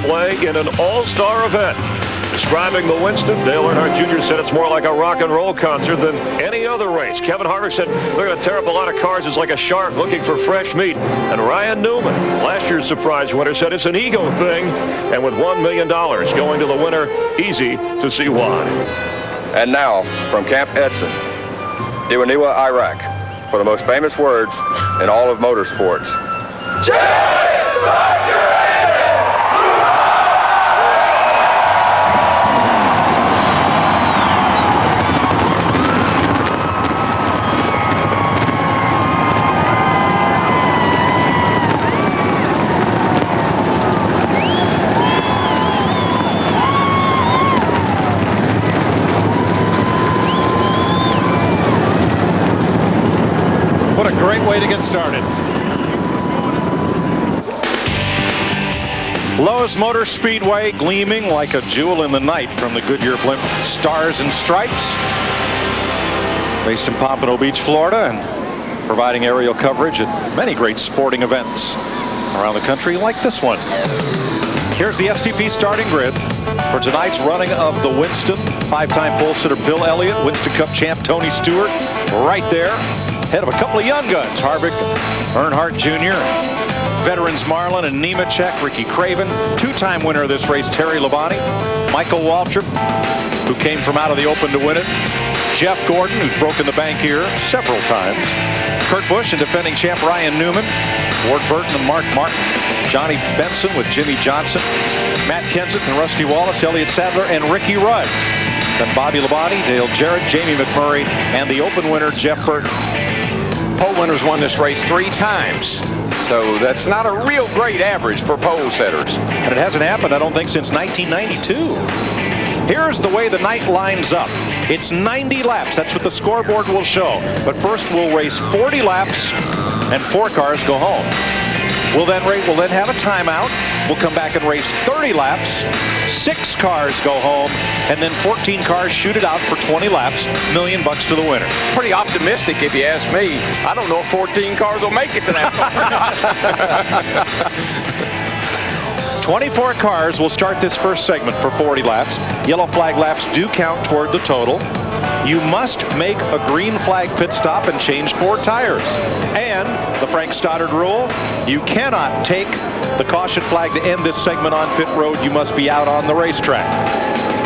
play in an all-star event. Describing the Winston, Dale Earnhardt Jr. said it's more like a rock and roll concert than any other race. Kevin Harvick said they're going to tear up a lot of cars. It's like a shark looking for fresh meat. And Ryan Newman, last year's surprise winner, said it's an ego thing. And with $1 million going to the winner, easy to see why. And now, from Camp Edson, Diwaniwa, Iraq, for the most famous words in all of motorsports. What a great way to get started. Lowe's Motor Speedway gleaming like a jewel in the night from the Goodyear blimp Stars and Stripes. Based in Pompano Beach, Florida, and providing aerial coverage at many great sporting events around the country like this one. Here's the STP starting grid for tonight's running of the Winston. Five-time pole sitter Bill Elliott, Winston Cup champ Tony Stewart right there. Head of a couple of young guns, Harvick, Earnhardt Jr., veterans Marlin and Nemechek, Ricky Craven, two-time winner of this race, Terry Labonte, Michael Waltrip, who came from out of the open to win it, Jeff Gordon, who's broken the bank here several times, Kurt Busch and defending champ Ryan Newman, Ward Burton and Mark Martin, Johnny Benson with Jimmy Johnson, Matt Kenseth and Rusty Wallace, Elliott Sadler, and Ricky Rudd. Then Bobby Labonte, Dale Jarrett, Jamie McMurray, and the open winner, Jeff Burton. Pole winners won this race 3 times. So that's not a real great average for pole setters. And it hasn't happened, I don't think, since 1992. Here's the way the night lines up. It's 90 laps. That's what the scoreboard will show. But first we'll race 40 laps and 4 cars go home. We'll then have a timeout. We'll come back and race 30 laps. 6 cars go home, and then 14 cars shoot it out for 20 laps. $1 million to the winner. Pretty optimistic if you ask me. I don't know if 14 cars will make it to that far. 24 cars will start this first segment for 40 laps. Yellow flag laps do count toward the total. You must make a green flag pit stop and change 4 tires. And the Frank Stoddard rule, you cannot take the caution flag to end this segment on pit road. You must be out on the racetrack.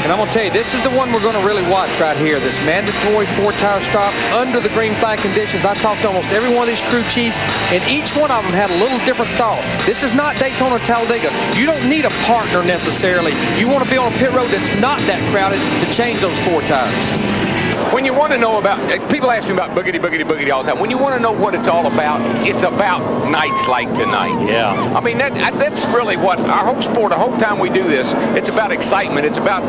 And I'm going to tell you, this is the one we're going to really watch right here. This mandatory 4-tire stop under the green flag conditions. I talked to almost every one of these crew chiefs, and each one of them had a little different thought. This is not Daytona Talladega. You don't need a partner necessarily. You want to be on a pit road that's not that crowded to change those 4 tires. When you want to know about, people ask me about boogity, boogity, boogity all the time. When you want to know what it's all about, it's about nights like tonight. Yeah. I mean, that's really what our whole sport, the whole time we do this, it's about excitement. It's about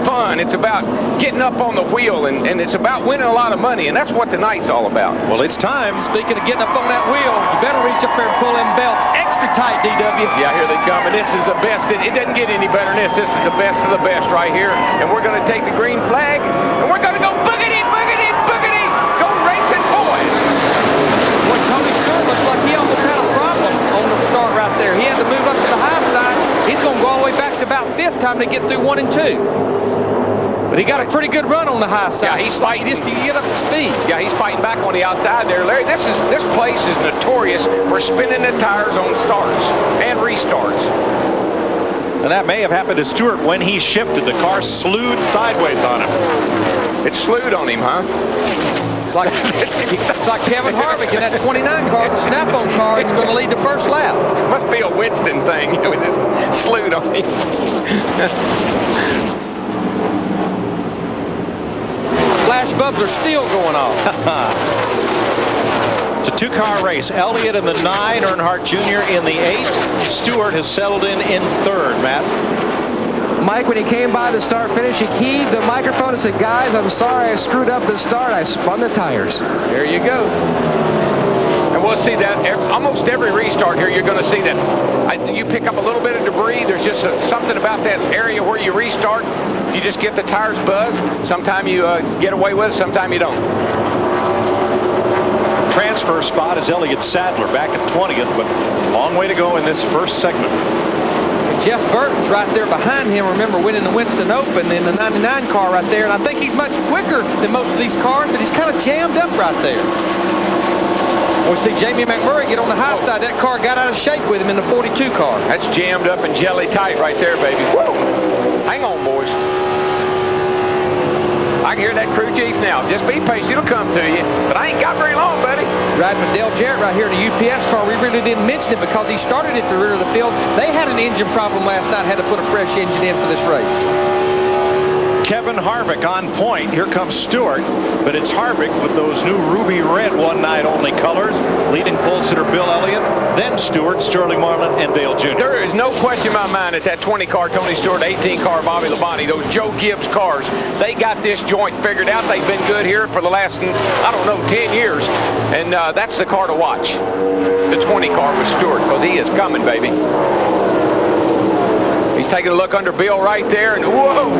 fun. It's about getting up on the wheel, and it's about winning a lot of money, and that's what tonight's all about. Well, it's time. Speaking of getting up on that wheel, you better reach up there and pull them belts extra tight, DW. Yeah, here they come, and this is the best. It doesn't get any better than this. This is the best of the best right here, and we're going to take the green flag, and we're going to go boogity, boogity, boogity, go racing, boys. Boy, Tony Stewart looks like he almost had a problem on the start right there. He had to move up to the high side. He's going to go all the way back to about 5th time to get through 1 and 2. But he got a pretty good run on the high side. Yeah, he's fighting. Just to get up to speed. Yeah, he's fighting back on the outside there, Larry. This place is notorious for spinning the tires on starts and restarts. And that may have happened to Stewart when he shifted. The car slewed sideways on him. It slewed on him, huh? It's like Kevin Harvick in that 29 car, the snap-on car. It's going to lead the first lap. Must be a Winston thing. It just slewed on him. Flash bulbs are still going off. It's a 2-car race. Elliott in the 9, Earnhardt Jr. in the 8. Stewart has settled in 3rd, Matt. Mike, when he came by the start finish, he keyed the microphone and said, guys, I'm sorry I screwed up the start. I spun the tires. There you go. And we'll see that almost every restart here, you're going to see that. You pick up a little bit of debris. There's just something about that area where you restart. You just get the tires buzzed. Sometimes you get away with it, sometimes you don't. Transfer spot is Elliott Sadler back at 20th, but long way to go in this first segment. And Jeff Burton's right there behind him. Remember, winning the Winston Open in the 99 car right there. And I think he's much quicker than most of these cars, but he's kind of jammed up right there. We see Jamie McMurray get on the high side. That car got out of shape with him in the 42 car. That's jammed up and jelly tight right there, baby. Woo! Hang on, boys. I can hear that crew chief now. Just be patient, it'll come to you. But I ain't got very long, buddy. Riding with Dale Jarrett right here in the UPS car. We really didn't mention it because he started at the rear of the field. They had an engine problem last night, had to put a fresh engine in for this race. Kevin Harvick on point. Here comes Stewart, but it's Harvick with those new ruby red one night only colors. Leading pole sitter Bill Elliott, then Stewart, Sterling Marlin, and Dale Jr. There is no question in my mind that 20 car Tony Stewart, 18 car Bobby Labonte, those Joe Gibbs cars, they got this joint figured out. They've been good here for the last, I don't know, 10 years. And that's the car to watch. The 20 car with Stewart, because he is coming, baby. He's taking a look under Bill right there, and whoa!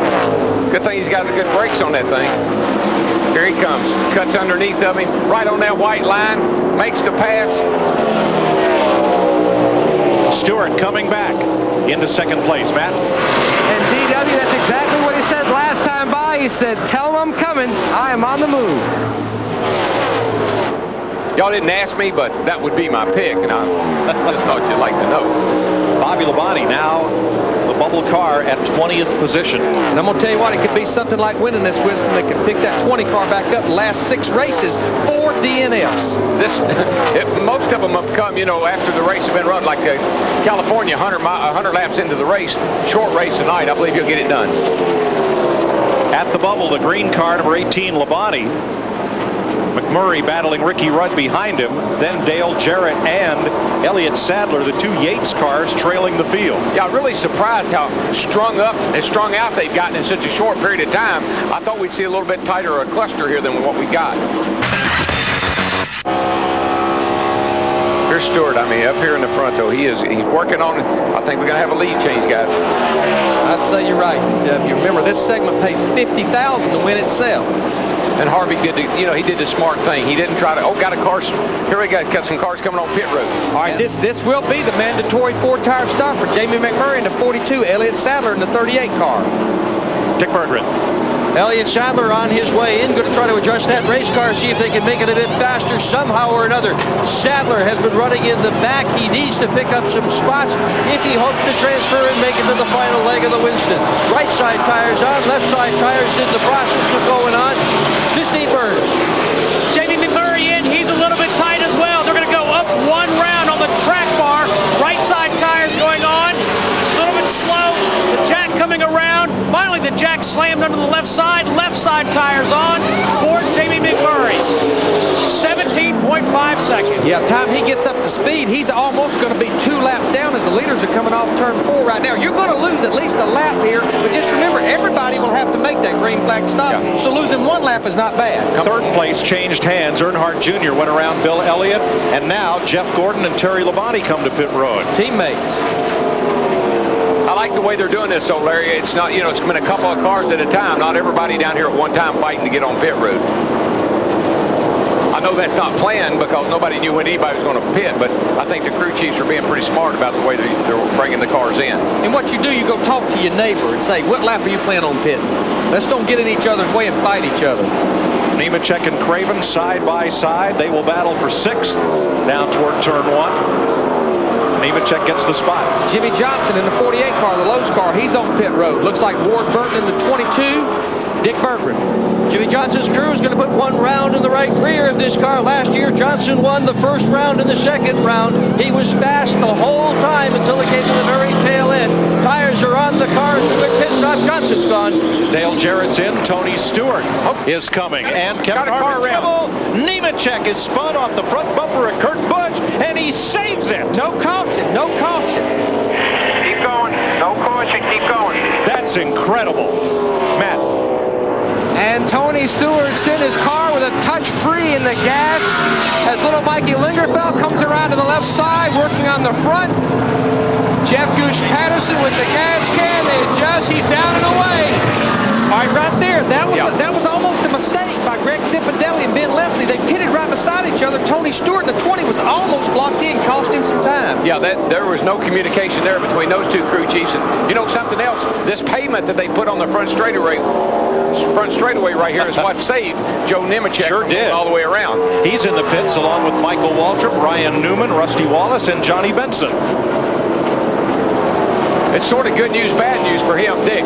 Good thing he's got the good brakes on that thing. Here he comes. Cuts underneath of him, right on that white line, makes the pass. Stewart coming back into second place, Matt. And DW, that's exactly what he said last time by. He said, tell him I'm coming. I am on the move. Y'all didn't ask me, but that would be my pick, and I just thought you'd like to know. Bobby Labonte now the bubble car at 20th position. And I'm going to tell you what, it could be something like winning this, Winston. They could pick that 20 car back up the last 6 races, 4 DNFs. Most of them have come, you know, after the race has been run, like California, 100 laps into the race, short race tonight. I believe you'll get it done. At the bubble, the green car, number 18, Labonte. McMurray battling Ricky Rudd behind him, then Dale Jarrett and Elliott Sadler, the 2 Yates cars trailing the field. Yeah, I'm really surprised how strung out they've gotten in such a short period of time. I thought we'd see a little bit tighter a cluster here than what we got. Here's Stewart. I mean, up here in the front, though, he's working on it. I think we're going to have a lead change, guys. I'd say you're right. You remember, this segment pays $50,000 to win itself. And Harvey did he did the smart thing. He didn't try to, got a car. Here we got some cars coming on pit road. All right, this will be the mandatory 4-tire stop for Jamie McMurray in the 42, Elliott Sadler in the 38 car. Dick Berggren. Elliott Sadler on his way in, going to try to adjust that race car, see if they can make it a bit faster somehow or another. Sadler has been running in the back. He needs to pick up some spots if he hopes to transfer and make it to the final leg of the Winston. Right side tires on, left side tires in the process of going on. 15 Burns. Jamie McMurray in, he's a little bit tight as well. They're going to go up 1 round on the track bar. Right side tires going on, a little bit slow. The jack coming around. Finally, the jack slammed under the left side tires on for Jamie McMurray. 17.5 seconds. Yeah, time he gets up to speed, he's almost going to be 2 laps down as the leaders are coming off turn 4 right now. You're going to lose at least a lap here, but just remember, everybody will have to make that green flag stop, so losing 1 lap is not bad. Third place changed hands. Earnhardt Jr. went around Bill Elliott, and now Jeff Gordon and Terry Labonte come to pit road. Teammates. I like the way they're doing this, so Larry. It's not, it's been a couple of cars at a time. Not everybody down here at one time fighting to get on pit road. I know that's not planned because nobody knew when anybody was going to pit, but I think the crew chiefs are being pretty smart about the way they're bringing the cars in. And what you do, you go talk to your neighbor and say, what lap are you planning on pitting? Let's don't get in each other's way and fight each other. Nemechek and Craven side by side. They will battle for 6th down toward turn 1. Nemechek gets the spot. Jimmy Johnson in the 48 car, the Lowe's car, he's on pit road. Looks like Ward Burton in the 22, Dick Berggren. Jimmy Johnson's crew is going to put 1 round in the right rear of this car. Last year, Johnson won the first round and the second round. He was fast the whole time until it came to the very tail end. Tires are on the car. It's a quick pit stop. Johnson's gone. Dale Jarrett's in. Tony Stewart is coming. And Kevin Harvick trouble. Nemechek is spun off the front bumper of Kurt Busch, and he saves it. No caution. No caution. Keep going. No caution. Keep going. That's incredible. Matt. And Tony Stewart's in his car with a touch free in the gas as little Mikey Lingerfeld comes around to the left side working on the front. Jeff Gooch Patterson with the gas can. They adjust. He's down and away. All right, right there. That was almost a mistake by by Greg Zipadelli and Ben Leslie. They pitted right beside each other. Tony Stewart in the 20 was almost blocked in, cost him some time. Yeah, there was no communication there between those two crew chiefs. And you know something else? This pavement that they put on the front straightaway right here is what saved Joe Nemechek Sure did. all the way around. He's in the pits along with Michael Waltrip, Ryan Newman, Rusty Wallace, and Johnny Benson. It's sort of good news, bad news for him, Dick.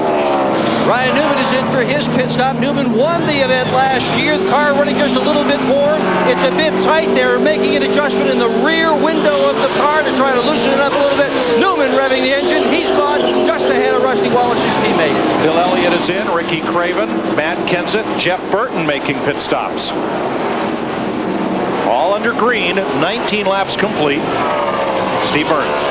Ryan Newman is in for his pit stop. Newman won the event last year. The car running just a little bit more. It's a bit tight. They're making an adjustment in the rear window of the car to try to loosen it up a little bit. Newman revving the engine. He's gone just ahead of Rusty Wallace's teammate. Bill Elliott is in, Ricky Craven, Matt Kenseth, Jeff Burton making pit stops. All under green, 19 laps complete. Steve Burns.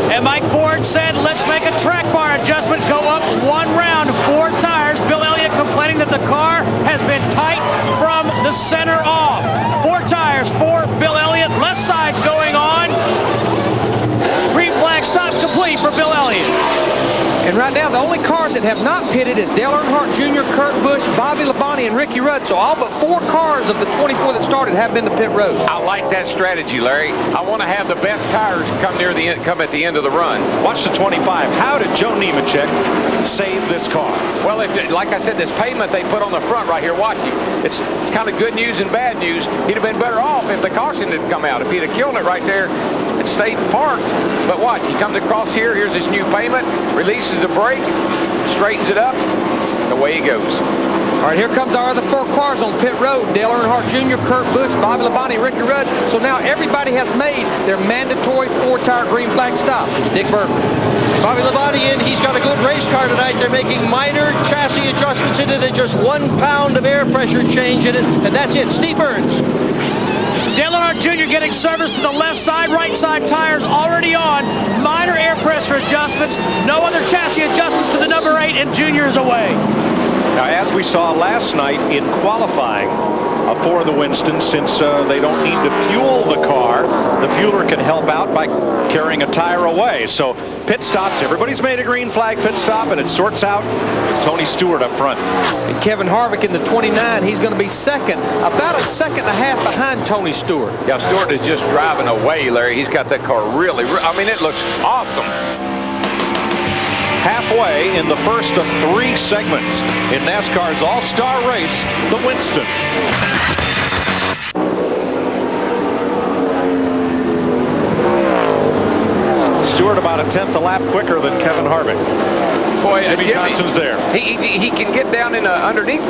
And Mike Ford said, let's make a track bar adjustment, go up one round, 4 tires. Bill Elliott complaining that the car has been tight from the center off. 4 tires for Bill Elliott. Left side's going on. Green flag stop complete for Bill Elliott. And right now, the only cars that have not pitted is Dale Earnhardt Jr., Kurt Busch, Bobby Labonte, and Ricky Rudd. So all but 4 cars of the 24 that started have been to pit road. I like that strategy, Larry. I want to have the best tires come at the end of the run. Watch the 25. How did Joe Nemechek save this car? Well, like I said, this pavement they put on the front right here, watch you. It's kind of good news and bad news. He'd have been better off if the caution didn't come out. If he'd have killed it right there and stayed parked. But watch, he comes across here. Here's his new pavement, releases the brake, straightens it up, and away he goes. All right, here comes our other 4 cars on pit road. Dale Earnhardt Jr., Kurt Busch, Bobby Labonte, Ricky Rudd. So now everybody has made their mandatory 4-tire green flag stop. Dick Burton. Bobby Labonte in. He's got a good race car tonight. They're making minor chassis adjustments in it and just 1 pound of air pressure change in it. And that's it. Steve Burns. Dale Earnhardt Jr. getting service to the left side, right side tires already on. Minor air pressure adjustments. No other chassis adjustments to the number 8, and Jr. is away. Now, as we saw last night in qualifying for the Winston, since they don't need to fuel the car, the fueler can help out by carrying a tire away. So pit stops, everybody's made a green flag pit stop, and it sorts out Tony Stewart up front. And Kevin Harvick in the 29, he's going to be second, about a second and a half behind Tony Stewart. Yeah, Stewart is just driving away, Larry. He's got that car really, I mean, it looks awesome. Halfway in the first of 3 segments in NASCAR's all-star race, the Winston. Stewart about a 1/10 a lap quicker than Kevin Harvick. Boy, Jimmy Johnson's there. He can get down in underneath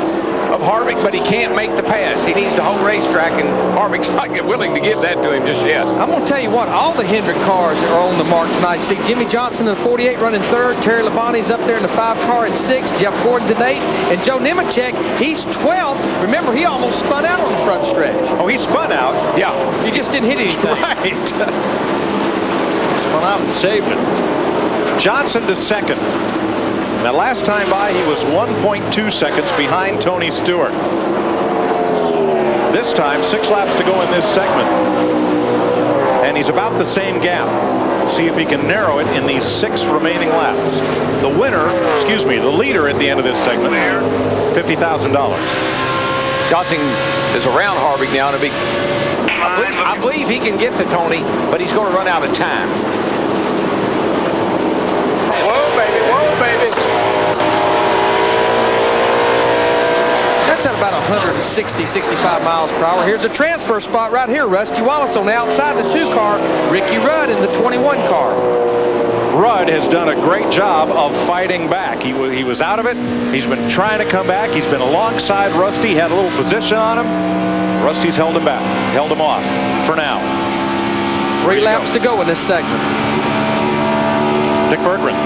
of Harvick, but he can't make the pass. He needs the whole racetrack, and Harvick's not willing to give that to him just yet. I'm going to tell you what, all the Hendrick cars are on the mark tonight. See Jimmy Johnson in the 48 running 3rd. Terry Labonte's up there in the 5 car in 6th. Jeff Gordon's in 8th. And Joe Nemechek, he's 12th. Remember, he almost spun out on the front stretch. Oh, he spun out? Yeah. He just didn't hit anything. Right. Spun out and saved it. Johnson to 2nd. Now, last time by, he was 1.2 seconds behind Tony Stewart. This time, 6 laps to go in this segment. And he's about the same gap. See if he can narrow it in these 6 remaining laps. The leader at the end of this segment, $50,000. Johnson is around Harvick now. I believe he can get to Tony, but he's going to run out of time. Whoa, baby. Whoa, baby. That's at about 160, 65 miles per hour. Here's a transfer spot right here. Rusty Wallace on the outside of the 2 car. Ricky Rudd in the 21 car. Rudd has done a great job of fighting back. He was out of it. He's been trying to come back. He's been alongside Rusty, had a little position on him. Rusty's held him back, held him off for now. 3 laps to go in this segment. Dick Berggren.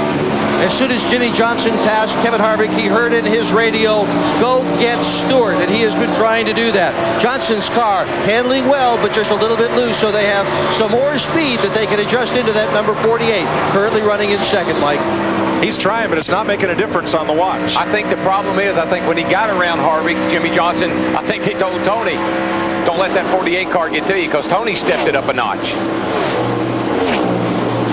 As soon as Jimmy Johnson passed Kevin Harvick, he heard in his radio, go get Stewart, and he has been trying to do that. Johnson's car handling well, but just a little bit loose, so they have some more speed that they can adjust into that number 48, currently running in 2nd, Mike. He's trying, but it's not making a difference on the watch. I think the problem is, when he got around Harvick, Jimmy Johnson, I think they told Tony, don't let that 48 car get to you, because Tony stepped it up a notch.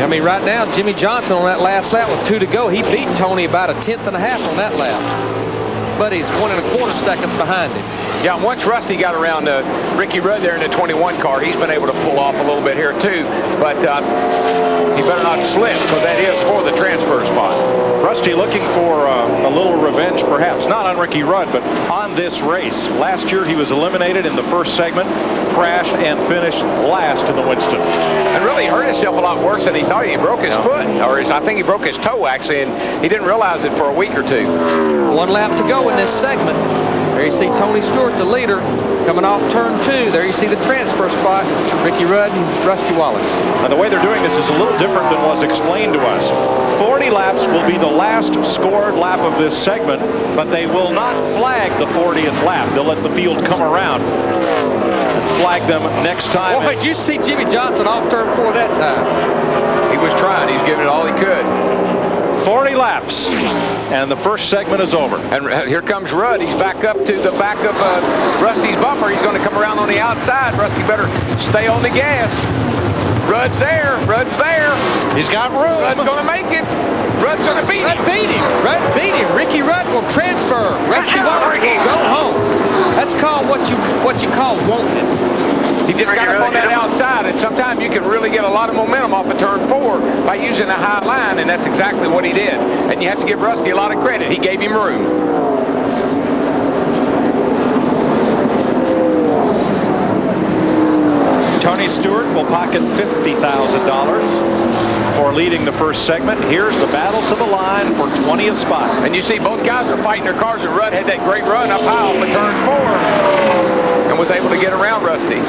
I mean, right now, Jimmy Johnson on that last lap with 2 to go, he beat Tony about a 1/10 and a half on that lap. but he's 1 1/4 seconds behind him. Yeah, once Rusty got around Ricky Rudd there in the 21 car, he's been able to pull off a little bit here too. But he better not slip, because that is for the transfer spot. Rusty looking for a little revenge, perhaps. Not on Ricky Rudd, but on this race. Last year he was eliminated in the first segment, crashed and finished last in the Winston. And really hurt himself a lot worse than he thought. He broke his foot, or I think he broke his toe actually, and he didn't realize it for a week or two. 1 lap to go in this segment. There you see Tony Stewart, the leader, coming off turn 2. There you see the transfer spot, Ricky Rudd and Rusty Wallace. Now, the way they're doing this is a little different than was explained to us. 40 laps will be the last scored lap of this segment, but they will not flag the 40th lap. They'll let the field come around and flag them next time. Boy, did you see Jimmy Johnson off turn 4 that time? He was trying. He's giving it all he could. 40 laps, and the first segment is over. And here comes Rudd. He's back up to the back of Rusty's bumper. He's going to come around on the outside. Rusty better stay on the gas. Rudd's there. Rudd's there. He's got room. Rudd's going to make it. Rudd's going to beat him. Rudd beat him. Rudd beat him. Ricky Rudd will transfer. Rusty Wallace will go home. That's called what you call wanting it. He just got up on that outside, and sometimes you can really get a lot of momentum off of turn 4 by using a high line, and that's exactly what he did. And you have to give Rusty a lot of credit. He gave him room. Tony Stewart will pocket $50,000 for leading the first segment. Here's the battle to the line for 20th spot. And you see both guys are fighting their cars, and Rudd had that great run up high off of turn 4 and was able to get around Rusty.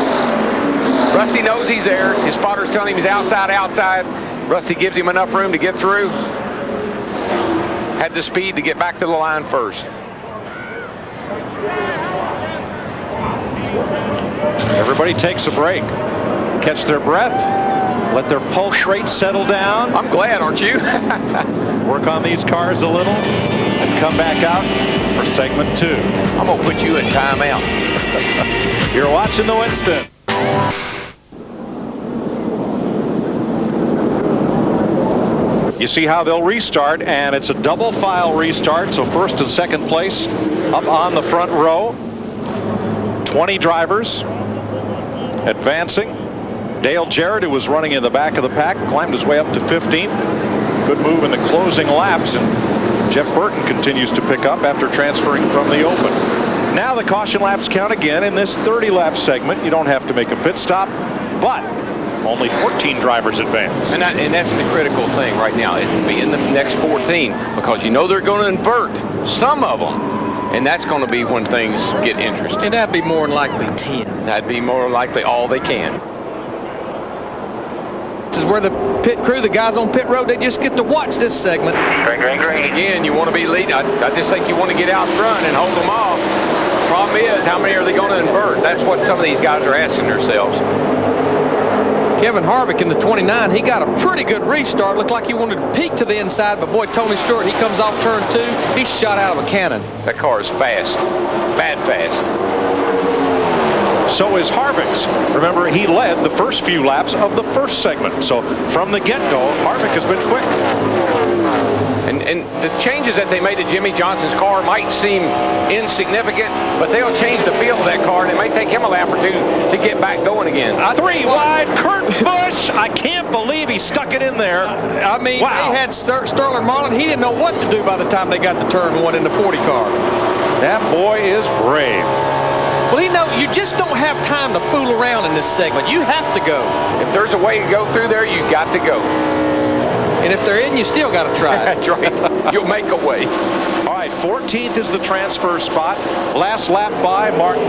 Rusty knows he's there. His spotter's telling him he's outside. Rusty gives him enough room to get through. Had the speed to get back to the line first. Everybody takes a break, catch their breath, let their pulse rate settle down. I'm glad, aren't you? Work on these cars a little and come back out for segment 2. I'm going to put you in timeout. You're watching the Winston. You see how they'll restart, and it's a double file restart, so first and second place up on the front row. 20 drivers advancing. Dale Jarrett, who was running in the back of the pack, climbed his way up to 15th. Good move in the closing laps, and Jeff Burton continues to pick up after transferring from the open. Now the caution laps count again in this 30-lap segment. You don't have to make a pit stop, but only 14 drivers advance. And that's the critical thing right now, is to be in the next 14, because you know they're going to invert some of them, and that's going to be when things get interesting. And that'd be more than likely 10. That'd be more likely all they can. This is where the pit crew, the guys on pit road, they just get to watch this segment. Green. Again, you want to be leading. I just think you want to get out front and hold them off. Problem is, how many are they going to invert? That's what some of these guys are asking themselves. Kevin Harvick in the 29, he got a pretty good restart. Looked like he wanted to peek to the inside, but boy, Tony Stewart, he comes off turn 2. He's shot out of a cannon. That car is fast. Bad fast. So is Harvick's. Remember, he led the first few laps of the first segment. So from the get-go, Harvick has been quick. And the changes that they made to Jimmy Johnson's car might seem insignificant, but they'll change the feel of that car, and it may take him a lap or two to get back going again. 3 wide, Kurt Busch. I can't believe he stuck it in there. I mean, wow. They had Sterling Marlin. He didn't know what to do by the time they got to turn 1 in the 40 car. That boy is brave. Well, you just don't have time to fool around in this segment. You have to go. If there's a way to go through there, you've got to go. And if they're in, you still got to try. That's right. You'll make a way. All right, 14th is the transfer spot. Last lap by Martin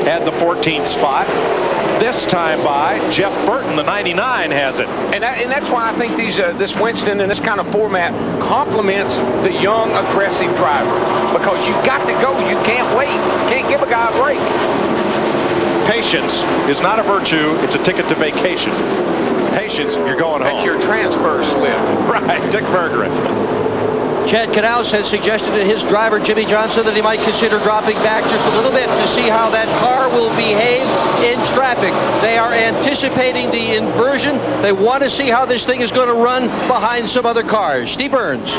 had the 14th spot. This time by Jeff Burton, the 99 has it. And that's why I think this Winston and this kind of format complements the young, aggressive driver, because you got to go. You can't wait. You can't give a guy a break. Patience is not a virtue. It's a ticket to vacation. Patience, you're going home. That's your transfer slip. Right, Dick Bergeron. Chad Knaus has suggested to his driver, Jimmy Johnson, that he might consider dropping back just a little bit to see how that car will behave in traffic. They are anticipating the inversion. They want to see how this thing is going to run behind some other cars. Steve Burns.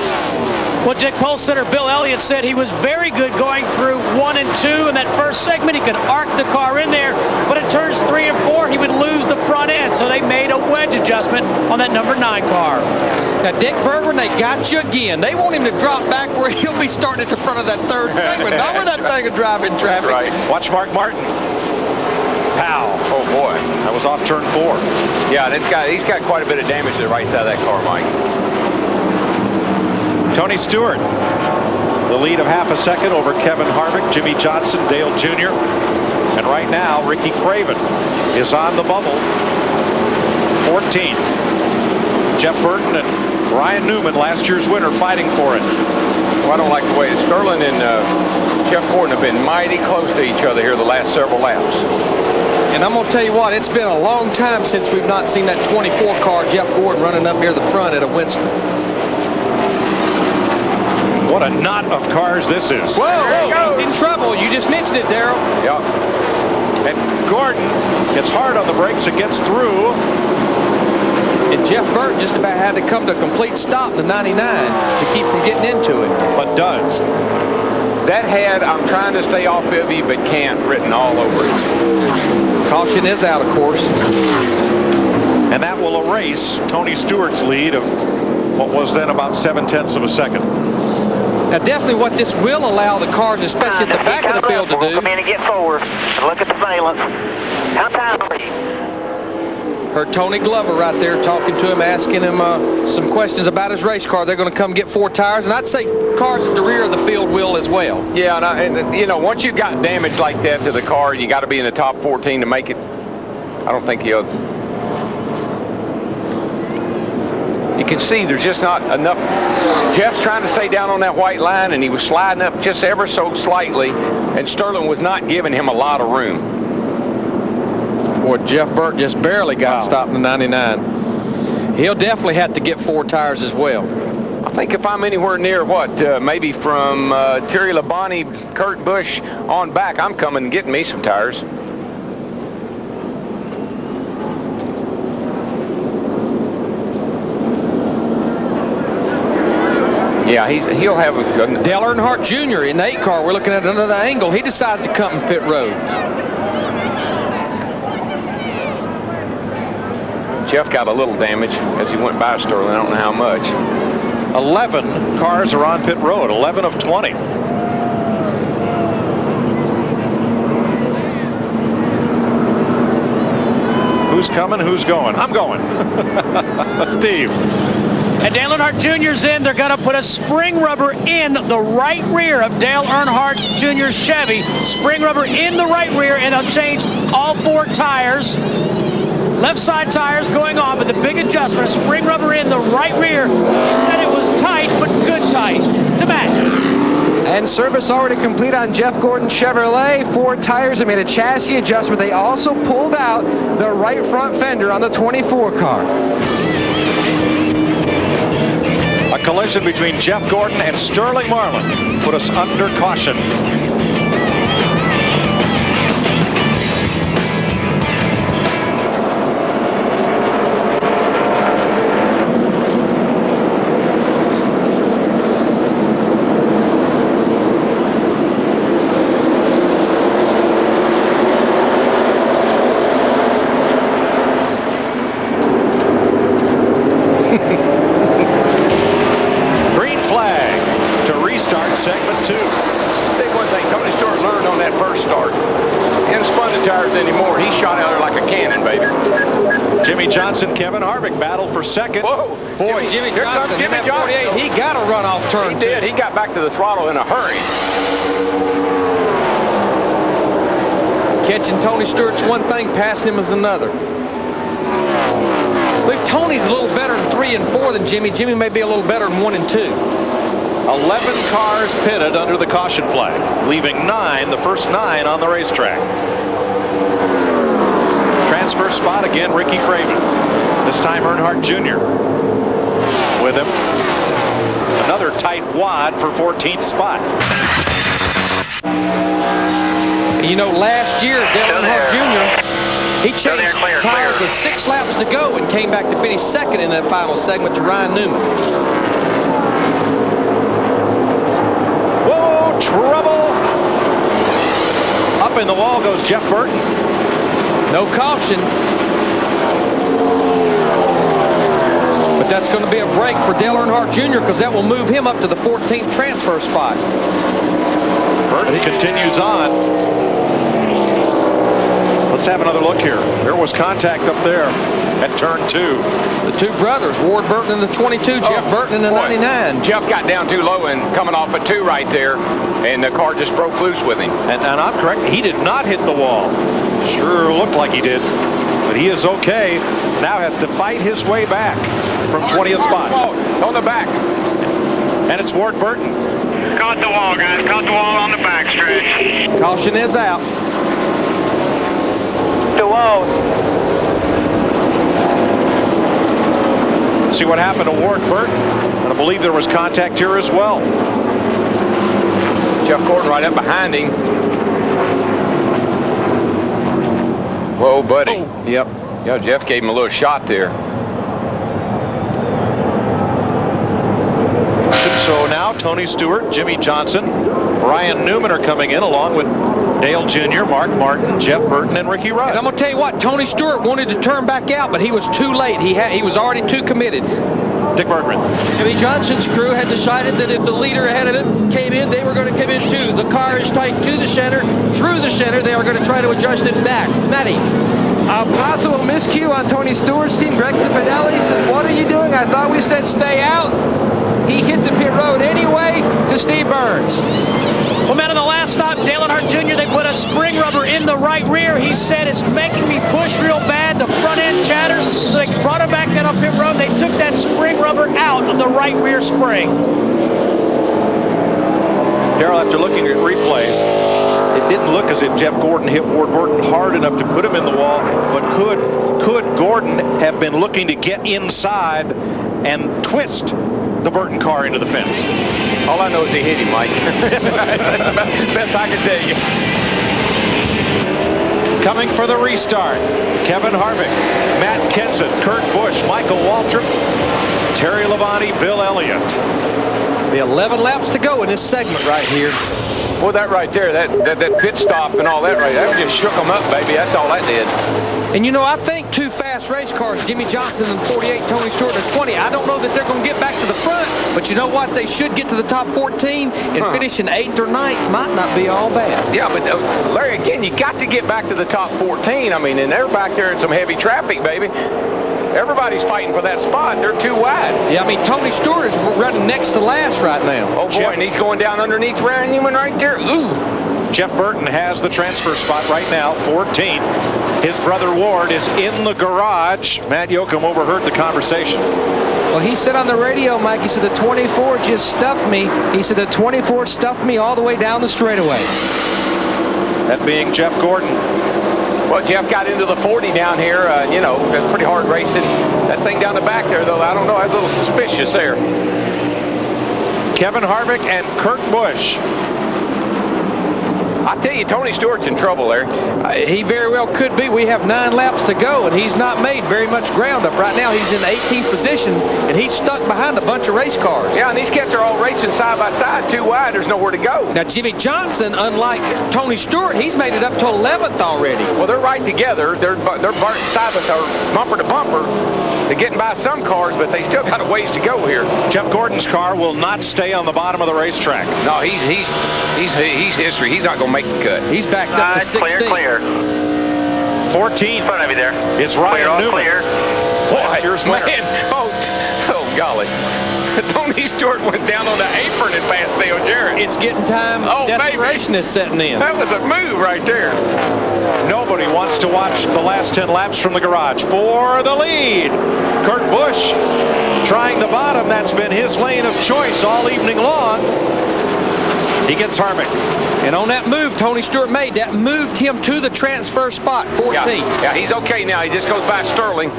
Well, Dick, pole sitter Bill Elliott said he was very good going through 1 and 2 in that first segment. He could arc the car in there, but at turns 3 and 4, he would lose the front end. So they made a wedge adjustment on that number 9 car. Now, Dick Bergman, they got you again. They want him to drop back where he'll be starting at the front of that third segment. Not where that thing will drive in traffic. Right. Watch Mark Martin. Pow. Oh, boy. That was off turn 4. Yeah, and he's got quite a bit of damage to the right side of that car, Mike. Tony Stewart, the lead of half a second over Kevin Harvick, Jimmy Johnson, Dale Jr. And right now, Ricky Craven is on the bubble, 14th. Jeff Burton and Ryan Newman, last year's winner, fighting for it. Well, I don't like the way Sterling and Jeff Gordon have been mighty close to each other here the last several laps. And I'm going to tell you what, it's been a long time since we've not seen that 24 car, Jeff Gordon, running up near the front at a Winston. What a knot of cars this is. Whoa, he's in trouble. You just mentioned it, Darrell. Yeah. And Gordon gets hard on the brakes and gets through. And Jeff Burton just about had to come to a complete stop in the 99 to keep from getting into it. But does. That had "I'm trying to stay off of you but can't" written all over it. Caution is out, of course. And that will erase Tony Stewart's lead of what was then about 7/10 of a second. Now, definitely what this will allow the cars, especially at the back of the field, to do. Come in and get forward. Look at the valence. How tight are you? Heard Tony Glover right there talking to him, asking him some questions about his race car. They're going to come get 4 tires, and I'd say cars at the rear of the field will as well. Yeah, and you know, once you've got damage like that to the car, you got to be in the top 14 to make it. I don't think you can see there's just not enough. Jeff's trying to stay down on that white line, and he was sliding up just ever so slightly, and Sterling was not giving him a lot of room. Boy, Jeff Burton just barely got stopped in the 99. He'll definitely have to get 4 tires as well. I think if I'm anywhere near maybe from Terry Labonte, Kurt Busch on back, I'm coming and getting me some tires. Yeah, he'll have a good. Dale Earnhardt Jr. in the 8 car. We're looking at another angle. He decides to come in pit road. Jeff got a little damage as he went by Sterling. I don't know how much. 11 cars are on pit road, 11 of 20. Who's coming? Who's going? I'm going. Steve. And Dale Earnhardt Jr.'s in. They're going to put a spring rubber in the right rear of Dale Earnhardt Jr.'s Chevy. Spring rubber in the right rear, and they'll change all 4 tires. Left side tires going on, but the big adjustment, a spring rubber in the right rear. He said it was tight, but good tight. To Matt. And service already complete on Jeff Gordon Chevrolet. 4 tires. They made a chassis adjustment. They also pulled out the right front fender on the 24 car. A collision between Jeff Gordon and Sterling Marlin put us under caution. Segment 2. I think one thing Tony Stewart learned on that first start. He didn't spun the tires anymore. He shot out there like a cannon, baby. Jimmy Johnson, Kevin Harvick battled for second. Whoa. Boy, Jimmy Johnson, in that 48, he got a run off turn 2. He did. He got back to the throttle in a hurry. Catching Tony Stewart's one thing, passing him is another. I believe Tony's a little better in 3 and 4 than Jimmy. Jimmy may be a little better in 1 and 2. 11 cars pitted under the caution flag, leaving 9, the first 9 on the racetrack. Transfer spot again, Ricky Craven. This time Earnhardt Jr. with him. Another tight wad for 14th spot. You know, last year, Dale Earnhardt Jr., he changed tires with 6 laps to go and came back to finish second in that final segment to Ryan Newman. in the wall goes Jeff Burton. No caution. But that's going to be a break for Dale Earnhardt Jr. because that will move him up to the 14th transfer spot. Burton continues on. Let's have another look here. There was contact up there at turn 2. The two brothers, Ward Burton in the 22, Jeff Burton in the 99. Jeff got down too low and coming off a 2 right there, and the car just broke loose with him. And I'm correct, he did not hit the wall. Sure looked like he did, but he is okay. Now has to fight his way back from 20th spot. On the back. And it's Ward Burton. Caught the wall, guys. Caught the wall on the back stretch. Caution is out. The wall. See what happened to Ward Burton. And I believe there was contact here as well. Jeff Gordon right up behind him. Whoa, buddy. Oh. Yep. Yeah, Jeff gave him a little shot there. So now Tony Stewart, Jimmy Johnson, Ryan Newman are coming in along with Dale Jr., Mark Martin, Jeff Burton, and Ricky Rudd. And I'm going to tell you what, Tony Stewart wanted to turn back out, but he was too late. He was already too committed. Dick Bergman. Jimmy Johnson's crew had decided that if the leader ahead of him came in, they were going to come in too. The car is tight to the center, through the center. They are going to try to adjust it back. Matty. A possible miscue on Tony Stewart's team. Greg Cipodelli says, what are you doing? I thought we said stay out. He hit the pit road anyway to Steve Burns. Well, man, on the last stop, Dale Earnhardt Jr., they put a spring rubber in the right rear. He said it's making me push real bad. The front end chatters. So they brought him back down on pit road. They took that spring rubber out of the right rear spring. Darrell, after looking at replays, it didn't look as if Jeff Gordon hit Ward Burton hard enough to put him in the wall, but could Gordon have been looking to get inside and twist the Burton car into the fence? All I know is he hit him, Mike. That's about the best I can tell you. Coming for the restart, Kevin Harvick, Matt Kenseth, Kurt Busch, Michael Waltrip, Terry Labonte, Bill Elliott. The 11 laps to go in this segment right here. Well, that right there, that pit stop and all that right, that just shook them up, baby. That's all that did. And you know, I think two fast race cars, Jimmy Johnson in 48, Tony Stewart in 20. I don't know that they're going to get back to the front, but you know what? They should get to the top 14 and finish in 8th or 9th. Might not be all bad. Yeah, but Larry, again, you got to get back to the top 14. I mean, and they're back there in some heavy traffic, baby. Everybody's fighting for that spot. They're too wide. Yeah, I mean, Tony Stewart is running next to last right now. Oh, boy, and he's going down underneath Ryan Newman right there. Ooh. Jeff Burton has the transfer spot right now, 14th. His brother Ward is in the garage. Matt Yoakum overheard the conversation. Well, he said on the radio, Mike, he said the 24 just stuffed me. He said the 24 stuffed me all the way down the straightaway. That being Jeff Gordon. Well, Jeff got into the 40 down here. You know, that's pretty hard racing. That thing down the back there, though, I don't know. That's a little suspicious there. Kevin Harvick and Kurt Busch. I tell you, Tony Stewart's in trouble there. He very well could be. We have 9 laps to go, and he's not made very much ground up. Right now, he's in 18th position, and he's stuck behind a bunch of race cars. Yeah, and these cats are all racing side by side, too wide. There's nowhere to go. Now, Jimmy Johnson, unlike Tony Stewart, he's made it up to 11th already. Well, they're right together. They're side by side, bumper to bumper. They're getting by some cars, but they still got a ways to go here. Jeff Gordon's car will not stay on the bottom of the racetrack. No, he's history. He's not going to make the cut. He's backed up to 16th. Clear. 14th. In front of you there. It's Ryan Newman. Clear. Last year's winner. Man, oh golly. Tony Stewart went down on the apron and passed Dale Jarrett. It's getting time. Oh, Desperation is setting in. That was a move right there. Nobody wants to watch the last 10 laps from the garage. For the lead, Kurt Busch trying the bottom. That's been his lane of choice all evening long. He gets Harvick. And on that move Tony Stewart made, that moved him to the transfer spot, 14th. Yeah, he's okay now. He just goes by Sterling.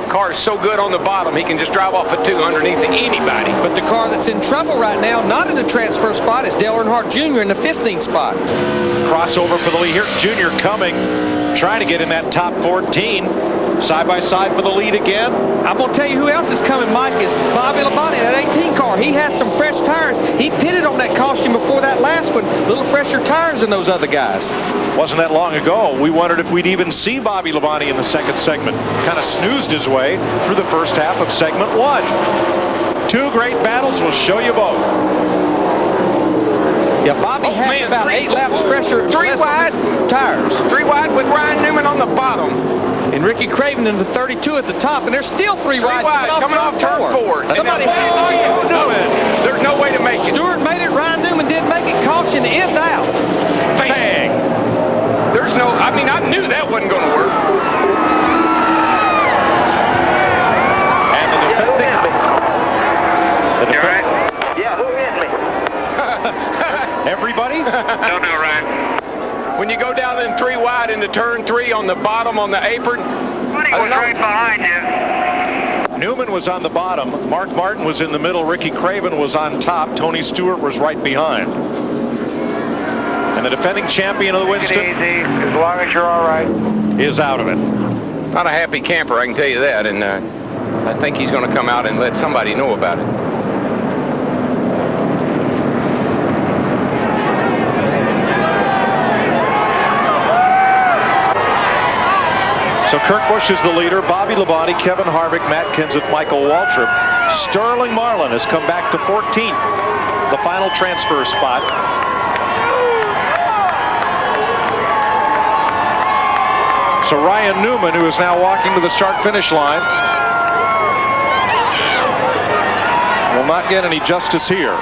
Car is so good on the bottom, he can just drive off a 2 underneath anybody. But the car that's in trouble right now, not in the transfer spot, is Dale Earnhardt Jr. in the 15th spot. Crossover for the lead here. Junior coming, trying to get in that top 14. Side by side for the lead again. I'm going to tell you who else is coming, Mike, is Bobby Labonte, that 18 car. He has some fresh tires. He pitted on that caution before that last one. A little fresher tires than those other guys. Wasn't that long ago. We wondered if we'd even see Bobby Labonte in the second segment. Kind of snoozed his way through the first half of segment 1. Two great battles. We'll show you both. Yeah, Bobby had about 8 laps fresher. 3 wide tires. 3 wide with Ryan Newman on the bottom. And Ricky Craven in the 32 at the top, and there's still 3 wide coming off turn 4. Somebody There's no way to make it. Stewart made it. Ryan Newman did make it. Caution is out. Bang. There's no. I mean, I knew that wasn't going to work. And the defending. You all right? Yeah, who hit me? Everybody? Don't know, Ryan. When you go down in 3 wide into turn 3 on the bottom on the apron. Buddy was right behind you. Newman was on the bottom. Mark Martin was in the middle. Ricky Craven was on top. Tony Stewart was right behind. And the defending champion of the Winston, easy, as long as you're all right, is out of it. Not a happy camper, I can tell you that. And I think he's going to come out and let somebody know about it. So Kurt Busch is the leader. Bobby Labonte, Kevin Harvick, Matt Kenseth, Michael Waltrip. Sterling Marlin has come back to 14th, the final transfer spot. So Ryan Newman, who is now walking to the start-finish line, will not get any justice here.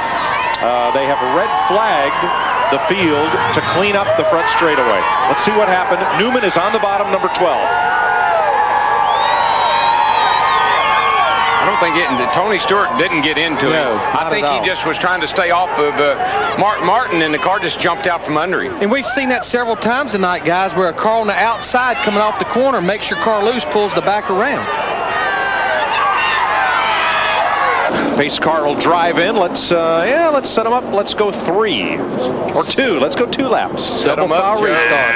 They have red flagged the field to clean up the front straightaway. Let's see what happened. Newman is on the bottom, number 12. I don't think Tony Stewart didn't get into it. I think he just was trying to stay off of Mark Martin, and the car just jumped out from under him. And we've seen that several times tonight, guys, where a car on the outside coming off the corner makes your car loose, pulls the back around. Pace car will drive in. Let's set them up. Let's go 3 or 2. Let's go 2 laps. Set them up. Restart.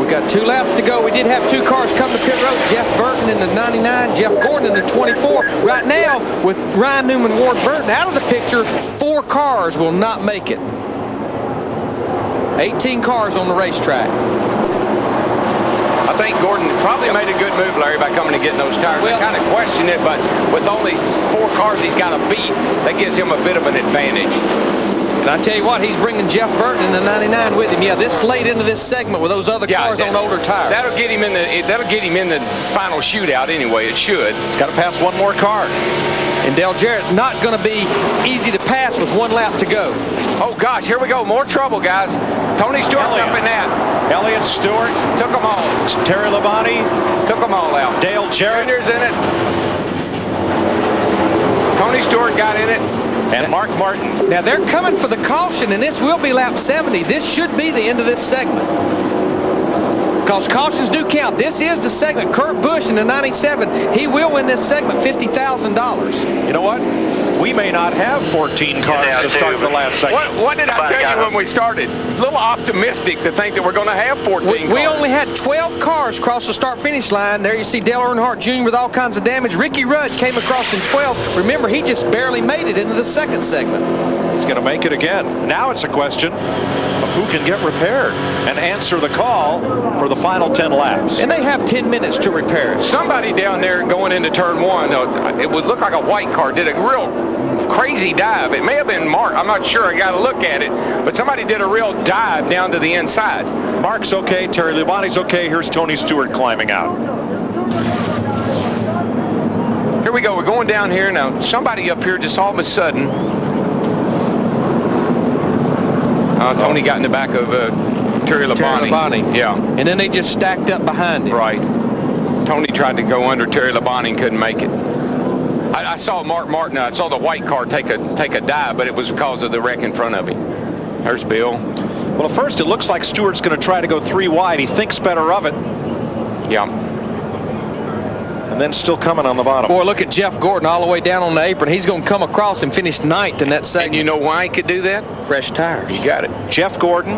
We got 2 laps to go. We did have 2 cars come to pit road. Jeff Burton in the 99, Jeff Gordon in the 24. Right now, with Ryan Newman, Ward Burton out of the picture, 4 cars will not make it. 18 cars on the racetrack. I think Gordon probably made a good move, Larry, by coming and getting those tires. Well, I kind of question it, but with only 4 cars he's got to beat, that gives him a bit of an advantage. And I tell you what, he's bringing Jeff Burton in the 99 with him. Yeah, this late into this segment with those other cars on older tires. That'll get him in the final shootout anyway. It should. It's got to pass 1 more car. And Dale Jarrett not going to be easy to pass with 1 lap to go. Oh gosh, here we go. More trouble, guys. Tony Stewart up in that. Elliott Stewart took them all. Terry Labonte took them all out. Dale Jarrett Jr.'s in it. Tony Stewart got in it. And Mark Martin. Now they're coming for the caution, and this will be lap 70. This should be the end of this segment. Because cautions do count. This is the segment. Kurt Busch in the 97. He will win this segment, $50,000. You know what? We may not have 14 cars to start the last segment. What did I tell you when we started? A little optimistic to think that we're going to have 14 cars. We only had 12 cars cross the start-finish line. There you see Dale Earnhardt Jr. with all kinds of damage. Ricky Rudd came across in 12. Remember, he just barely made it into the second segment. He's going to make it again. Now it's a question of who can get repaired and answer the call for the final 10 laps. And they have 10 minutes to repair it. Somebody down there going into turn 1, it would look like a white car, did a real crazy dive. It may have been Mark. I'm not sure. I got to look at it. But somebody did a real dive down to the inside. Mark's okay. Terry Labonte's okay. Here's Tony Stewart climbing out. Here we go. We're going down here now. Somebody up here just all of a sudden. Tony got in the back of Terry Labonte. Yeah. And then they just stacked up behind him. Right. Tony tried to go under Terry Labonte and couldn't make it. I saw Mark Martin. I saw the white car take a dive, but it was because of the wreck in front of him. There's Bill. Well, at first it looks like Stewart's going to try to go 3 wide. He thinks better of it. Yeah. And then still coming on the bottom. Boy, look at Jeff Gordon all the way down on the apron. He's going to come across and finish 9th in that segment. And you know why he could do that? Fresh tires. You got it. Jeff Gordon,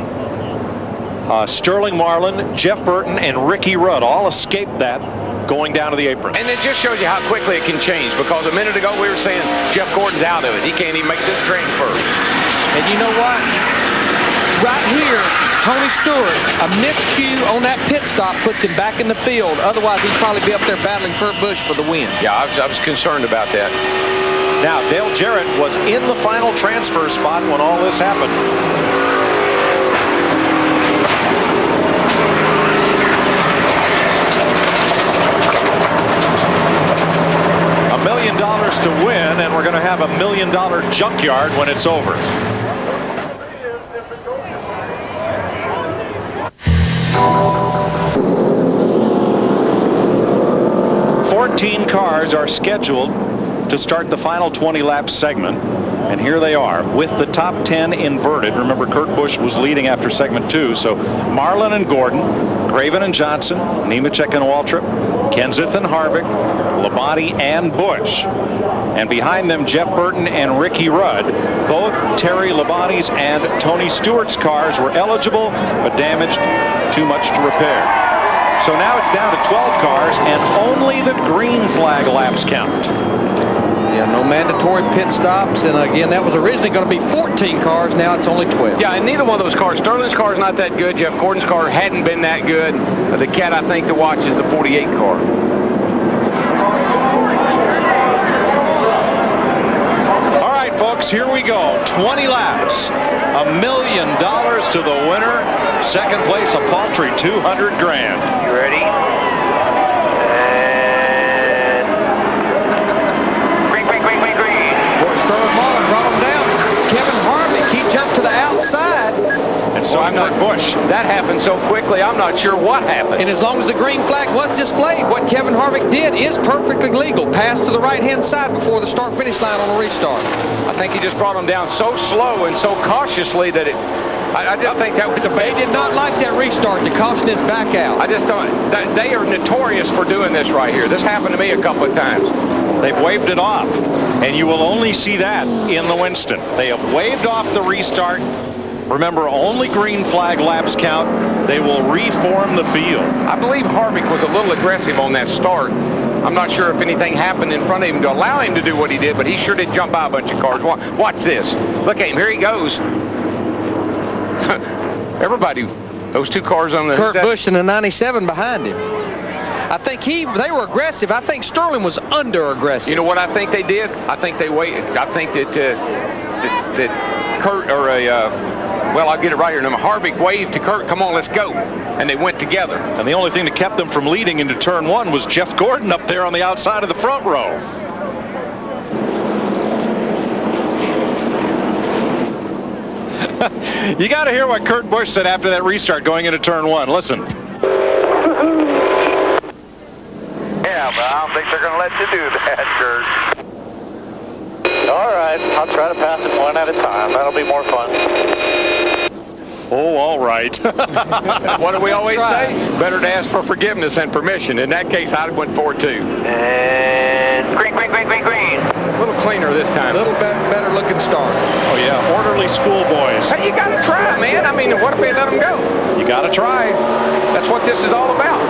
Sterling Marlin, Jeff Burton, and Ricky Rudd all escaped that going down to the apron. And it just shows you how quickly it can change, because a minute ago we were saying Jeff Gordon's out of it. He can't even make this transfer. And you know what? Right here, Tony Stewart, a miscue on that pit stop puts him back in the field. Otherwise, he'd probably be up there battling Kurt Busch for the win. Yeah, I was concerned about that. Now, Dale Jarrett was in the final transfer spot when all this happened. $1 million to win, and we're going to have $1 million junkyard when it's over. Cars are scheduled to start the final 20-lap segment, and here they are with the top 10 inverted. Remember, Kurt Busch was leading after segment 2, so Marlin and Gordon, Craven and Johnson, Nemechek and Waltrip, Kenseth and Harvick, Labonte and Busch, and behind them Jeff Burton and Ricky Rudd. Both Terry Labonte's and Tony Stewart's cars were eligible but damaged, too much to repair. So now it's down to 12 cars, and only the green flag laps count. Yeah, no mandatory pit stops, and again, that was originally going to be 14 cars. Now it's only 12. Yeah, and neither one of those cars, Sterling's car is not that good. Jeff Gordon's car hadn't been that good. The cat I think to watch is the 48 car. All right, folks, here we go. 20 laps, $1 million to the winner. Second place, a paltry $200 grand. You ready? And green. Boy, Sterling Marlin brought him down. Kevin Harvick, he jumped to the outside. And so I'm not Busch. That happened so quickly, I'm not sure what happened. And as long as the green flag was displayed, what Kevin Harvick did is perfectly legal. Pass to the right-hand side before the start-finish line on a restart. I think he just brought him down so slow and so cautiously that I just think that was a bait. They did not like that restart to caution his back out. I just don't. They are notorious for doing this right here. This happened to me a couple of times. They've waved it off, and you will only see that in the Winston. They have waved off the restart. Remember, only green flag laps count. They will reform the field. I believe Harvick was a little aggressive on that start. I'm not sure if anything happened in front of him to allow him to do what he did, but he sure did jump by a bunch of cars. Watch this. Look at him. Here he goes. Everybody, those two cars on the... Kurt Busch and the 97 behind him. I think they were aggressive. I think Sterling was under-aggressive. You know what I think they did? I think they waited. I think that Kurt, well, I'll get it right here. Harvick waved to Kurt, come on, let's go. And they went together. And the only thing that kept them from leading into turn 1 was Jeff Gordon up there on the outside of the front row. You got to hear what Kurt Busch said after that restart going into turn 1. Listen. Yeah, but I don't think they're going to let you do that, Kurt. All right, I'll try to pass it one at a time. That'll be more fun. Oh, all right. What do we always say? Better to ask for forgiveness than permission. In that case, I went for it too. And green. A little cleaner this time. A little bit better looking start. Oh, yeah, orderly schoolboys. Hey, you got to try, man. I mean, what if we let them go? You got to try. That's what this is all about.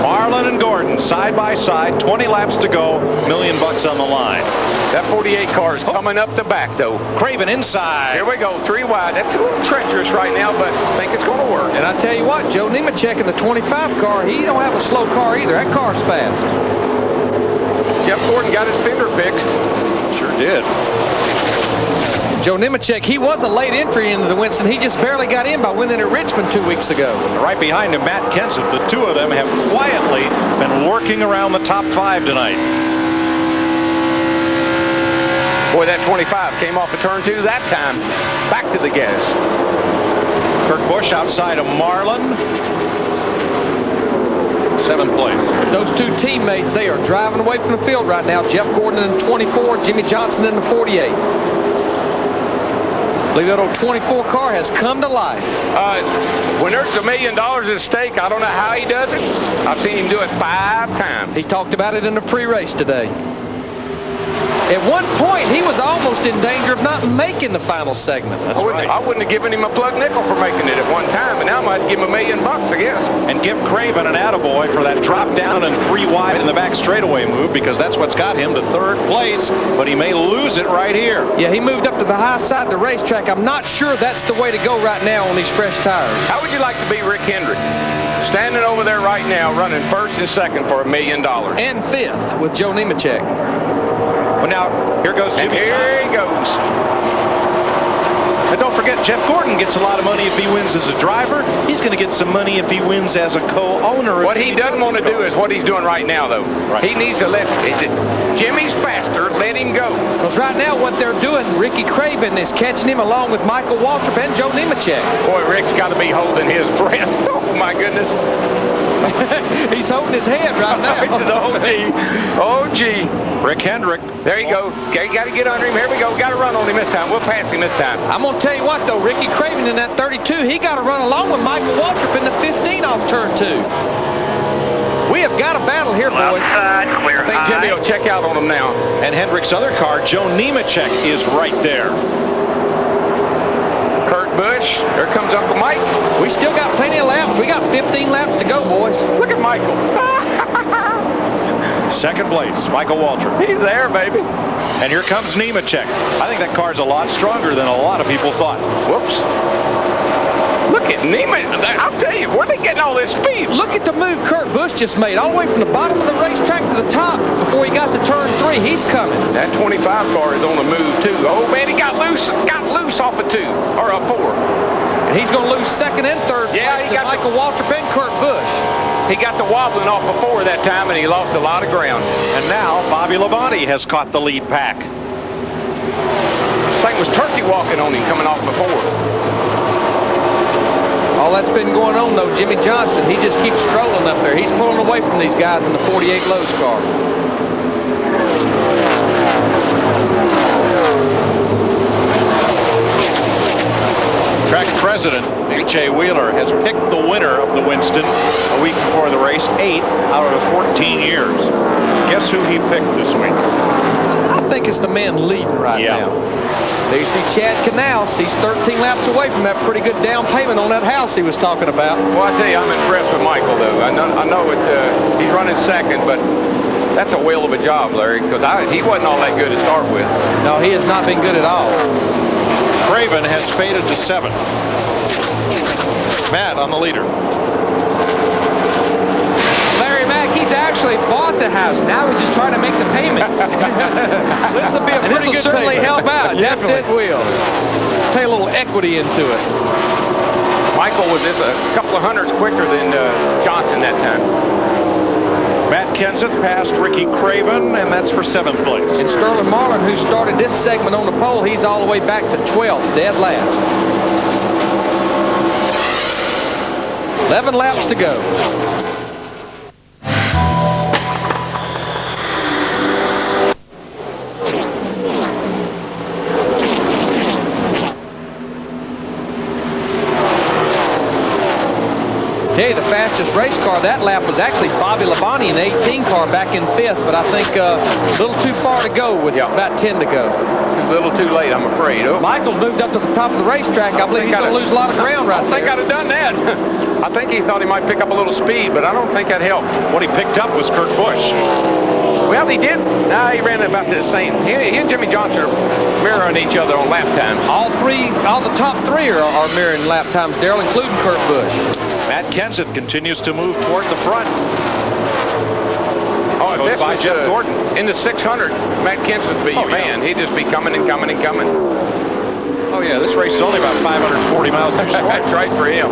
Marlin and Gordon side by side, 20 laps to go, $1 million on the line. That 48 car is coming up the back, though. Craven inside. Here we go, 3 wide. That's a little treacherous right now, but I think it's going to work. And I tell you what, Joe Nemechek in the 25 car, he don't have a slow car either. That car's fast. Jeff Gordon got his fender fixed. Sure did. Joe Nemechek, he was a late entry into the Winston. He just barely got in by winning at Richmond 2 weeks ago. Right behind him, Matt Kenseth. The two of them have quietly been working around the top 5 tonight. Boy, that 25 came off of turn 2 that time. Back to the gas. Kurt Busch outside of Marlin. 7th place. Those two teammates, they are driving away from the field right now. Jeff Gordon in the 24, Jimmy Johnson in the 48. I believe that old 24 car has come to life. When there's $1 million at stake, I don't know how he does it. I've seen him do it 5 times. He talked about it in the pre-race today. At one point, he was almost in danger of not making the final segment. That's right. I wouldn't have given him a plug nickel for making it at one time, and now I might give him $1 million, I guess. And give Craven an attaboy for that drop down and 3 wide in the back straightaway move, because that's what's got him to 3rd place, but he may lose it right here. Yeah, he moved up to the high side of the racetrack. I'm not sure that's the way to go right now on these fresh tires. How would you like to be Rick Hendrick? Standing over there right now, running 1st and 2nd for $1 million. And 5th with Joe Nemechek. Well, now, here goes Jimmy. And here he goes. And don't forget, Jeff Gordon gets a lot of money if he wins as a driver. He's going to get some money if he wins as a co-owner. What he doesn't want to do is what he's doing right now, though. Right. He needs to let Jimmy's faster. Let him go. Because right now what they're doing, Ricky Craven is catching him along with Michael Waltrip and Joe Nemechek. Boy, Rick's got to be holding his breath. Oh, my goodness. He's holding his head right now. Oh, gee. Rick Hendrick. There you go. Okay, got to get under him. Here we go. Got to run on him this time. We'll pass him this time. I'm going to tell you what, though. Ricky Craven in that 32, he got to run along with Michael Waltrip in the 15 off turn 2. We have got a battle here, boys. I think Jimmy will check out on him now. And Hendrick's other car, Joe Nemechek, is right there. Kurt Busch. There comes Uncle Mike. We still got plenty of laps. We got 15 laps to go, boys. Look at Michael. 2nd place, Michael Waltrip. He's there, baby. And here comes Nemechek. I think that car's a lot stronger than a lot of people thought. Whoops. Look at Neiman. I'll tell you, where are they getting all this speed? Look at the move Kurt Busch just made, all the way from the bottom of the racetrack to the top before he got to turn 3. He's coming. That 25 car is on the move, too. Oh, man, he got loose off a 2, or a 4. And he's going to lose 2nd and 3rd Yeah, place he to got Michael Waltrip and Kurt Busch. He got the wobbling off a 4 that time, and he lost a lot of ground. And now Bobby Labonte has caught the lead pack. This thing was turkey walking on him coming off the 4. All that's been going on, though, Jimmy Johnson, he just keeps strolling up there. He's pulling away from these guys in the 48 Lowe's car. Track president H.A. Wheeler has picked the winner of the Winston a week before the race, 8 out of 14 years. Guess who he picked this week? I think it's the man leading right now. There you see Chad Canals. He's 13 laps away from that pretty good down payment on that house he was talking about. Well, I tell you, I'm impressed with Michael, though. I know he's running 2nd, but that's a whale of a job, Larry, because he wasn't all that good to start with. No, he has not been good at all. Craven has faded to 7th. Matt on the leader. Larry Mack, he's actually bought the house. Now he's just trying to make the payments. This will be a pretty good certainly payment. help out. Yes, it will. Pay a little equity into it. Michael was just a couple of hundreds quicker than Johnson that time. Matt Kenseth passed Ricky Craven, and that's for 7th place. And Sterling Marlin, who started this segment on the pole, he's all the way back to 12th, dead last. 11 laps to go. Tell you, the fastest race car that lap was actually Bobby Labonte in the 18 car back in 5th, but I think a little too far to go with about 10 to go. A little too late, I'm afraid. Oh. Michael's moved up to the top of the racetrack. I believe he's going to lose a lot of ground right there. I think I'd have done that. I think he thought he might pick up a little speed, but I don't think that helped. What he picked up was Kurt Busch. Well, he did. No, he ran about the same. He and Jimmy Johnson are mirroring each other on lap times. All the top 3 are mirroring lap times, Darrell, including Kurt Busch. Matt Kenseth continues to move toward the front. Oh, if this was Jeff Gordon. In the 600, Matt Kenseth would be your man. He'd just be coming and coming and coming. Oh, yeah, this race is only about 540 miles too short. That's right for him.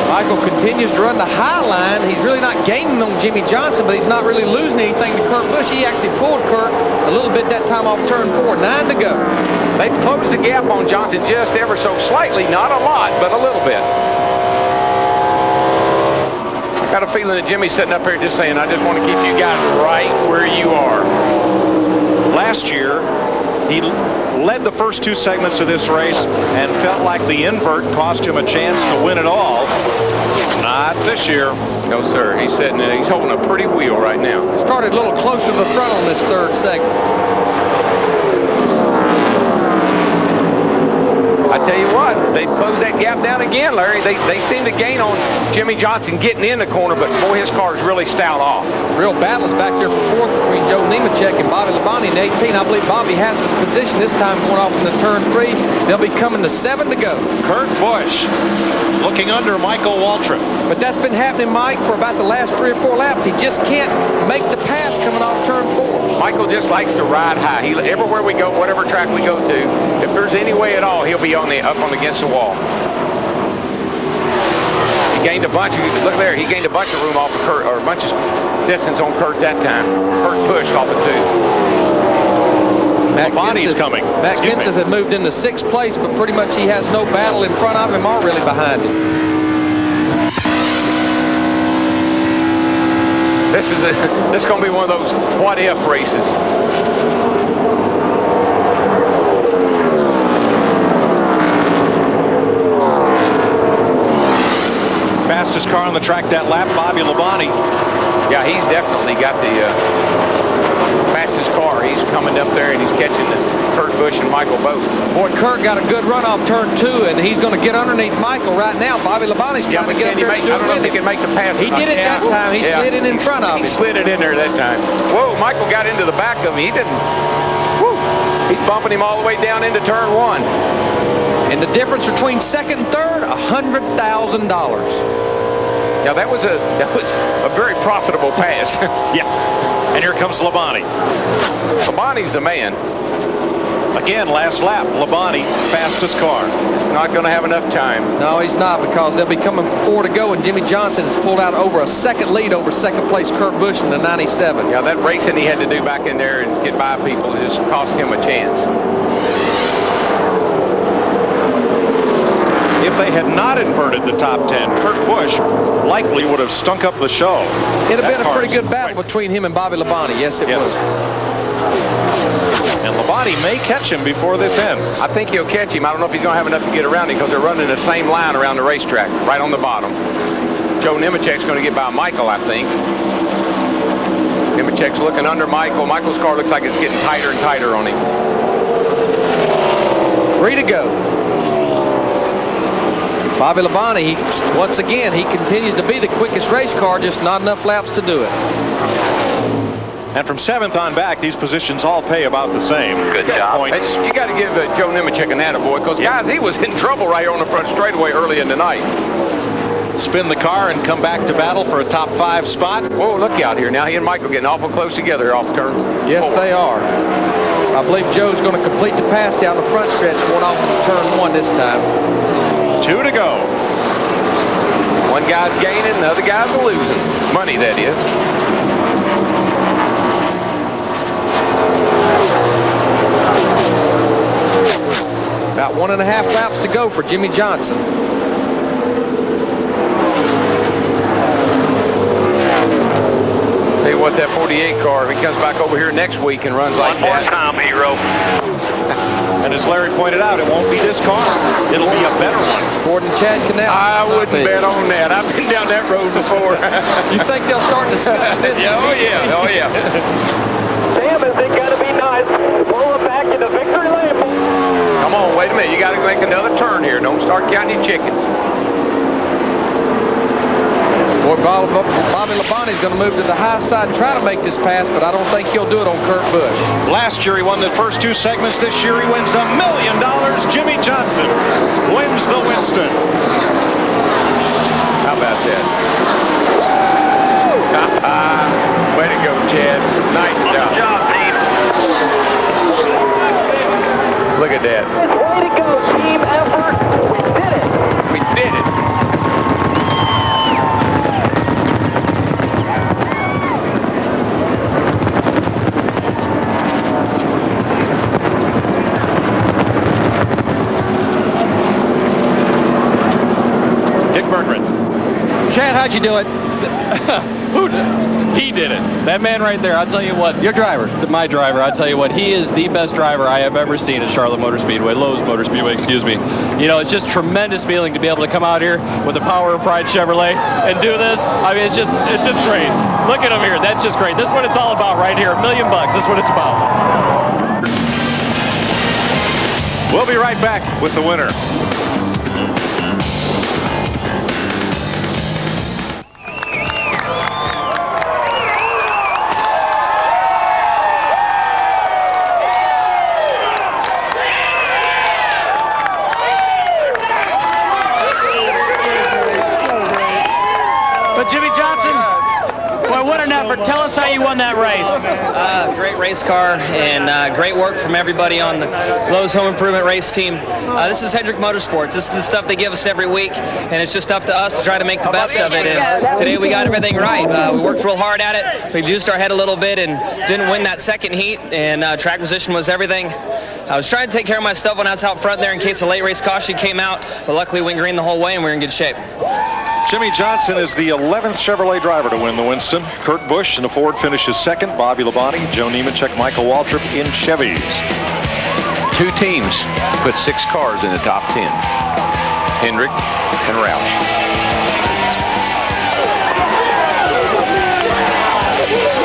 Michael continues to run the high line. He's really not gaining on Jimmy Johnson, but he's not really losing anything to Kurt Busch. He actually pulled Kurt a little bit that time off turn 4. 9 to go. They closed the gap on Johnson just ever so slightly. Not a lot, but a little bit. Got a feeling that Jimmy's sitting up here just saying, I just want to keep you guys right where you are. Last year, He led the first 2 segments of this race and felt like the invert cost him a chance to win it all. Not this year. No, sir. He's sitting there. He's holding a pretty wheel right now. Started a little closer to the front on this 3rd segment. I tell you what, they closed that gap down again, Larry. They seem to gain on Jimmy Johnson getting in the corner, but boy, his car's really stout off. Real battles back there for 4th between Joe Nemechek and Bobby Labonte in 18. I believe Bobby has his position this time going off in the turn 3. They'll be coming to 7 to go. Kurt Busch looking under Michael Waltrip. But that's been happening, Mike, for about the last 3 or 4 laps. He just can't make the pass coming off turn 4. Michael just likes to ride high. Everywhere we go, whatever track we go to, if there's any way at all, he'll be up on against the wall. He gained a bunch of, look there, he gained a bunch of room off of Kurt, or a bunch of distance on Kurt that time. Kurt pushed off of 2. Matt Labonte's coming. Matt Kenseth had moved into 6th place, but pretty much he has no battle in front of him or really behind him. This is going to be one of those what-if races. Fastest car on the track that lap, Bobby Labonte. Yeah, he's definitely got the fastest car. He's coming up there and he's catching Kurt Busch and Michael both. Boy, Kurt got a good run off turn 2, and he's going to get underneath Michael right now. Bobby Labonte's trying to get up there. I don't know if he can make the pass. He did it that time. He slid in front of him. He slid it in there that time. Whoa, Michael got into the back of him. He didn't. Woo, he's bumping him all the way down into turn 1. And the difference between 2nd and 3rd, $100,000. Yeah, that was a very profitable pass. Yeah. And here comes Labonte. Labonte's the man. Again, last lap, Labonte, fastest car. He's not going to have enough time. No, he's not, because they'll be coming 4 to go, and Jimmy Johnson has pulled out over a 2nd lead over 2nd place Kurt Busch in the 97. Yeah, that racing he had to do back in there and get by people just cost him a chance. If they had not inverted the top 10, Kurt Busch likely would have stunk up the show. It'd have been a pretty good battle between him and Bobby Labonte. Yes, it would. And Labonte may catch him before this ends. I think he'll catch him. I don't know if he's going to have enough to get around him, because they're running the same line around the racetrack, right on the bottom. Joe Nemechek's going to get by Michael, I think. Nemechek's looking under Michael. Michael's car looks like it's getting tighter and tighter on him. 3 to go. Bobby Labonte, once again, he continues to be the quickest race car, just not enough laps to do it. And from 7th on back, these positions all pay about the same. Good job. Points. You got to give Joe Nemechek an attaboy, because, guys, he was in trouble right here on the front straightaway early in the night. Spin the car and come back to battle for a top 5 spot. Whoa, look out here. Now he and Michael getting awful close together off turn 4. Yes, they are. I believe Joe's going to complete the pass down the front stretch going off into turn 1 this time. 2 to go. One guy's gaining, the other guy's losing. Money, that is. About 1.5 laps to go for Jimmy Johnson. Tell you what, that 48 car, if he comes back over here next week and runs like One more that. time, hero. And as Larry pointed out, it won't be this car. It'll be a better one. Gordon Chad Canal. I wouldn't bet on that. I've been down that road before. You think they'll start discussing this? Yeah, oh yeah, oh yeah. Sam, is it going to be nice? Pull it back into victory lane. Come on, wait a minute. You got to make another turn here. Don't start counting your chickens. Boy, Bobby Labonte's going to move to the high side and try to make this pass, but I don't think he'll do it on Kurt Busch. Last year he won the first 2 segments. This year he wins $1 million. Jimmy Johnson wins the Winston. How about that? Way to go, Chad. Nice job. Good job, team. Look at that. Way to go, team effort. We did it. We did it. Chad, how'd you do it? He did it. That man right there, I'll tell you what. Your driver. My driver, I'll tell you what. He is the best driver I have ever seen at Charlotte Motor Speedway. Lowe's Motor Speedway, excuse me. You know, it's just tremendous feeling to be able to come out here with the Power of Pride Chevrolet and do this. I mean, it's just great. Look at him here. That's just great. This is what it's all about right here. $1 million. This is what it's about. We'll be right back with the winner. Jimmy Johnson, boy, what an effort. Tell us how you won that race. Great race car and great work from everybody on the Lowe's Home Improvement race team. This is Hendrick Motorsports. This is the stuff they give us every week, and it's just up to us to try to make the best of it. And today we got everything right. We worked real hard at it. We juiced our head a little bit and didn't win that second heat, and track position was everything. I was trying to take care of my stuff when I was out front there in case a late race caution came out, but luckily we went green the whole way and we were in good shape. Jimmy Johnson is the 11th Chevrolet driver to win the Winston. Kurt Busch in the Ford finishes second. Bobby Labonte, Joe Nemechek, Michael Waltrip in Chevys. 2 teams put 6 cars in the top 10. Hendrick and Roush.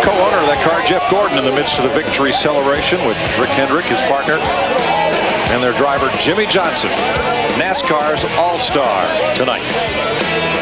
Co-owner of that car, Jeff Gordon, in the midst of the victory celebration with Rick Hendrick, his partner, and their driver, Jimmy Johnson. NASCAR's All-Star tonight.